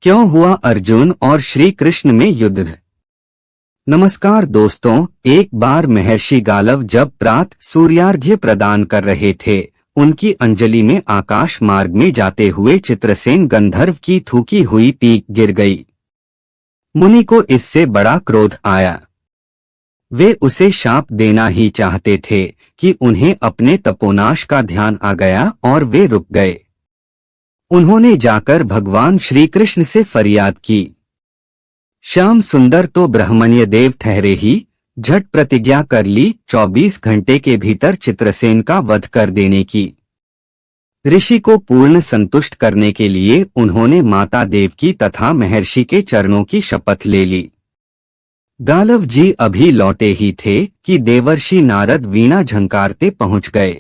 क्यों हुआ अर्जुन और श्री कृष्ण में युद्ध। नमस्कार दोस्तों, एक बार महर्षि गालव जब प्रातः सूर्यार्घ्य प्रदान कर रहे थे, उनकी अंजलि में आकाश मार्ग में जाते हुए चित्रसेन गंधर्व की थूकी हुई पीक गिर गई। मुनि को इससे बड़ा क्रोध आया। वे उसे शाप देना ही चाहते थे कि उन्हें अपने तपोनाश का ध्यान आ गया और वे रुक गए। उन्होंने जाकर भगवान श्री कृष्ण से फरियाद की। श्याम सुंदर तो ब्रह्मण्य देव ठहरे ही, झट प्रतिज्ञा कर ली 24 घंटे के भीतर चित्रसेन का वध कर देने की। ऋषि को पूर्ण संतुष्ट करने के लिए उन्होंने माता देवकी तथा महर्षि के चरणों की शपथ ले ली। गालव जी अभी लौटे ही थे कि देवर्षि नारद वीणा झंकारते पहुंच गए।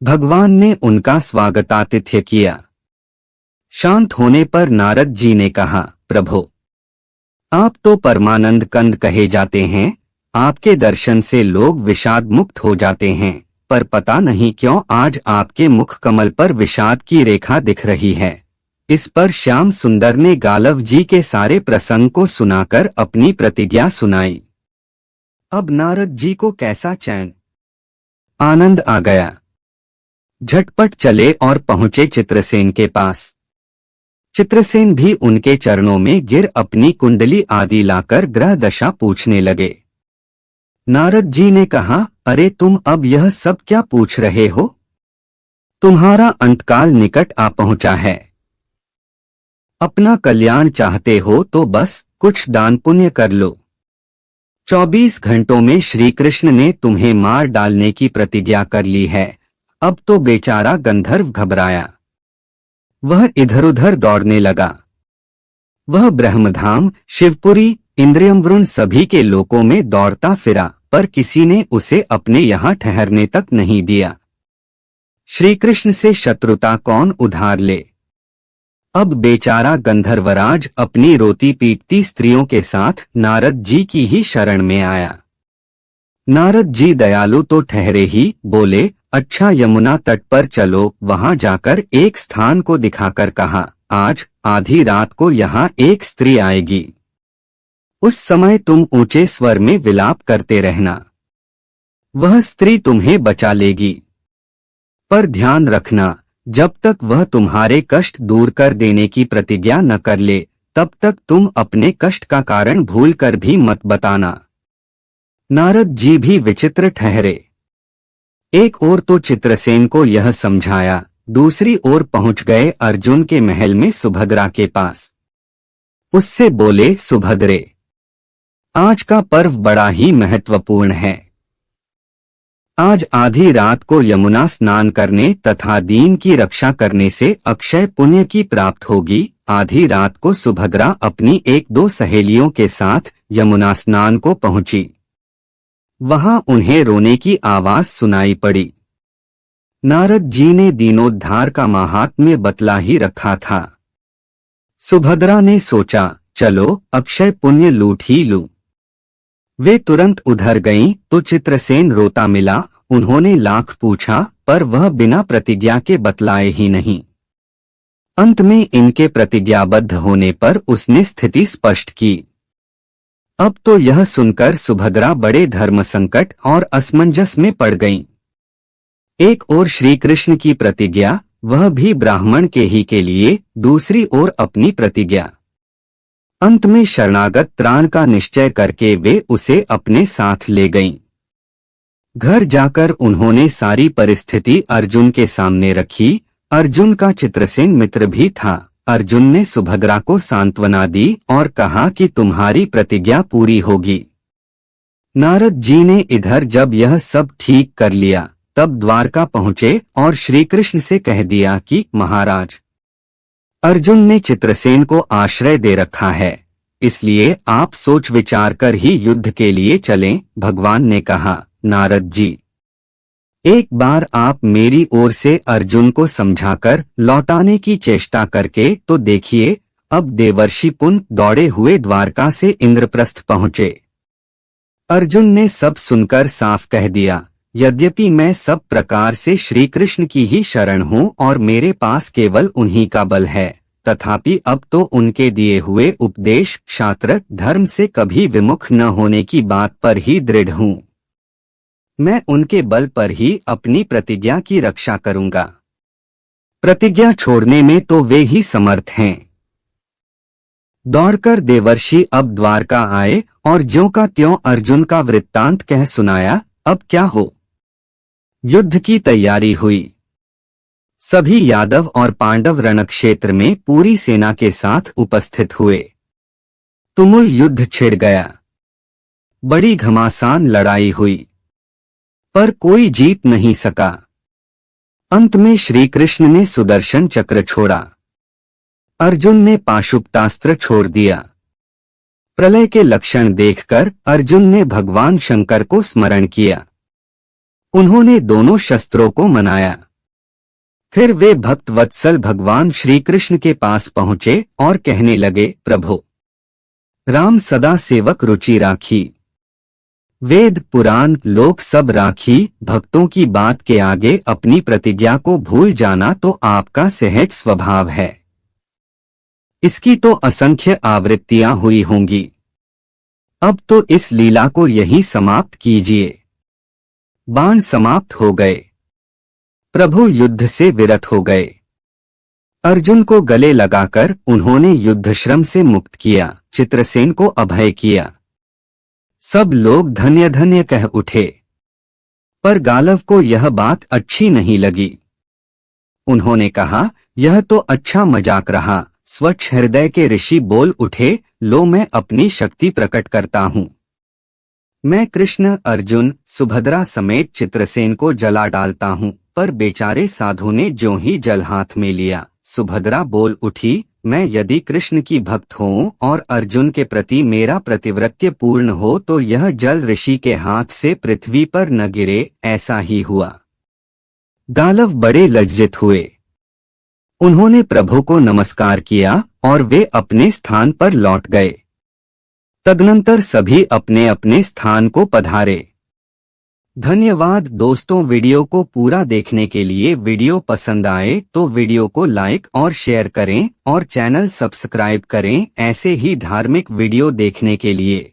भगवान ने उनका स्वागतातिथ्य किया। शांत होने पर नारद जी ने कहा, प्रभो, आप तो परमानंद कंद कहे जाते हैं। आपके दर्शन से लोग विषाद मुक्त हो जाते हैं, पर पता नहीं क्यों आज आपके मुख कमल पर विषाद की रेखा दिख रही है। इस पर श्याम सुंदर ने गालव जी के सारे प्रसंग को सुनाकर अपनी प्रतिज्ञा सुनाई। अब नारद जी को कैसा चैन आनंद आ गया। झटपट चले और पहुंचे चित्रसेन के पास। चित्रसेन भी उनके चरणों में गिर अपनी कुंडली आदि लाकर ग्रह दशा पूछने लगे। नारद जी ने कहा, अरे तुम अब यह सब क्या पूछ रहे हो? तुम्हारा अंतकाल निकट आ पहुंचा है। अपना कल्याण चाहते हो तो बस कुछ दान पुण्य कर लो। 24 घंटों में श्री कृष्ण ने तुम्हें मार डालने की प्रतिज्ञा कर ली है। अब तो बेचारा गंधर्व घबराया। वह इधर उधर दौड़ने लगा। वह ब्रह्मधाम, शिवपुरी, इंद्रियमवृण सभी के लोकों में दौड़ता फिरा, पर किसी ने उसे अपने यहाँ ठहरने तक नहीं दिया। श्री कृष्ण से शत्रुता कौन उधार ले। अब बेचारा गंधर्वराज अपनी रोती पीटती स्त्रियों के साथ नारद जी की ही शरण में आया। नारद जी दयालु तो ठहरे ही, बोले, अच्छा यमुना तट पर चलो। वहां जाकर एक स्थान को दिखाकर कहा, आज आधी रात को यहाँ एक स्त्री आएगी। उस समय तुम ऊंचे स्वर में विलाप करते रहना। वह स्त्री तुम्हें बचा लेगी। पर ध्यान रखना, जब तक वह तुम्हारे कष्ट दूर कर देने की प्रतिज्ञा न कर ले, तब तक तुम अपने कष्ट का कारण भूलकर भी मत बताना। नारद जी भी विचित्र ठहरे। एक ओर तो चित्रसेन को यह समझाया, दूसरी ओर पहुंच गए अर्जुन के महल में सुभद्रा के पास। उससे बोले, सुभद्रे, आज का पर्व बड़ा ही महत्वपूर्ण है। आज आधी रात को यमुना स्नान करने तथा दीन की रक्षा करने से अक्षय पुण्य की प्राप्त होगी। आधी रात को सुभद्रा अपनी 1-2 सहेलियों के साथ यमुना स्नान को पहुंची। वहां उन्हें रोने की आवाज सुनाई पड़ी। नारद जी ने दीनोद्धार का महात्म्य बतला ही रखा था। सुभद्रा ने सोचा, चलो अक्षय पुण्य लूट ही लूं। वे तुरंत उधर गईं तो चित्रसेन रोता मिला। उन्होंने लाख पूछा, पर वह बिना प्रतिज्ञा के बतलाए ही नहीं। अंत में इनके प्रतिज्ञाबद्ध होने पर उसने स्थिति स्पष्ट की। अब तो यह सुनकर सुभद्रा बड़े धर्म संकट और असमंजस में पड़ गईं। एक ओर श्री कृष्ण की प्रतिज्ञा, वह भी ब्राह्मण के ही के लिए, दूसरी ओर अपनी प्रतिज्ञा। अंत में शरणागत त्राण का निश्चय करके वे उसे अपने साथ ले गईं। घर जाकर उन्होंने सारी परिस्थिति अर्जुन के सामने रखी। अर्जुन का चित्रसेन मित्र भी था। अर्जुन ने सुभद्रा को सांत्वना दी और कहा कि तुम्हारी प्रतिज्ञा पूरी होगी। नारद जी ने इधर जब यह सब ठीक कर लिया, तब द्वारका पहुंचे और श्री कृष्ण से कह दिया कि महाराज, अर्जुन ने चित्रसेन को आश्रय दे रखा है, इसलिए आप सोच विचार कर ही युद्ध के लिए चलें। भगवान ने कहा, नारद जी, एक बार आप मेरी ओर से अर्जुन को समझाकर लौटाने की चेष्टा करके तो देखिए। अब देवर्षि पुन दौड़े हुए द्वारका से इंद्रप्रस्थ पहुंचे। अर्जुन ने सब सुनकर साफ कह दिया, यद्यपि मैं सब प्रकार से श्री कृष्ण की ही शरण हूँ और मेरे पास केवल उन्हीं का बल है, तथापि अब तो उनके दिए हुए उपदेश क्षात्र धर्म से कभी विमुख न होने की बात पर ही दृढ़ हूँ। मैं उनके बल पर ही अपनी प्रतिज्ञा की रक्षा करूंगा। प्रतिज्ञा छोड़ने में तो वे ही समर्थ हैं। दौड़कर देवर्षि अब द्वारका आए और ज्यों का त्यों अर्जुन का वृत्तांत कह सुनाया। अब क्या हो? युद्ध की तैयारी हुई। सभी यादव और पांडव रणक्षेत्र में पूरी सेना के साथ उपस्थित हुए। तुमुल युद्ध छिड़ गया। बड़ी घमासान लड़ाई हुई, पर कोई जीत नहीं सका। अंत में श्री कृष्ण ने सुदर्शन चक्र छोड़ा, अर्जुन ने पाशुपतास्त्र छोड़ दिया। प्रलय के लक्षण देखकर अर्जुन ने भगवान शंकर को स्मरण किया। उन्होंने दोनों शस्त्रों को मनाया। फिर वे भक्त वत्सल भगवान श्री कृष्ण के पास पहुंचे और कहने लगे, प्रभु राम सदा सेवक रुचि राखी, वेद पुराण लोक सब राखी, भक्तों की बात के आगे अपनी प्रतिज्ञा को भूल जाना तो आपका सहज स्वभाव है। इसकी तो असंख्य आवृत्तियां हुई होंगी। अब तो इस लीला को यहीं समाप्त कीजिए। बाण समाप्त हो गए। प्रभु युद्ध से विरत हो गए। अर्जुन को गले लगाकर उन्होंने युद्ध श्रम से मुक्त किया, चित्रसेन को अभय किया। सब लोग धन्य धन्य कह उठे। पर गालव को यह बात अच्छी नहीं लगी। उन्होंने कहा, यह तो अच्छा मजाक रहा। स्वच्छ हृदय के ऋषि बोल उठे, लो मैं अपनी शक्ति प्रकट करता हूँ। मैं कृष्ण, अर्जुन, सुभद्रा समेत चित्रसेन को जला डालता हूँ। पर बेचारे साधु ने ज्यों ही जल हाथ में लिया, सुभद्रा बोल उठी, मैं यदि कृष्ण की भक्त हूँ और अर्जुन के प्रति मेरा प्रतिव्रत्य पूर्ण हो तो यह जल ऋषि के हाथ से पृथ्वी पर न गिरे। ऐसा ही हुआ। गालव बड़े लज्जित हुए। उन्होंने प्रभु को नमस्कार किया और वे अपने स्थान पर लौट गए। तदनंतर सभी अपने अपने स्थान को पधारे। धन्यवाद दोस्तों। वीडियो को पूरा देखने के लिए वीडियो पसंद आए तो वीडियो को लाइक और शेयर करें और चैनल सब्सक्राइब करें ऐसे ही धार्मिक वीडियो देखने के लिए।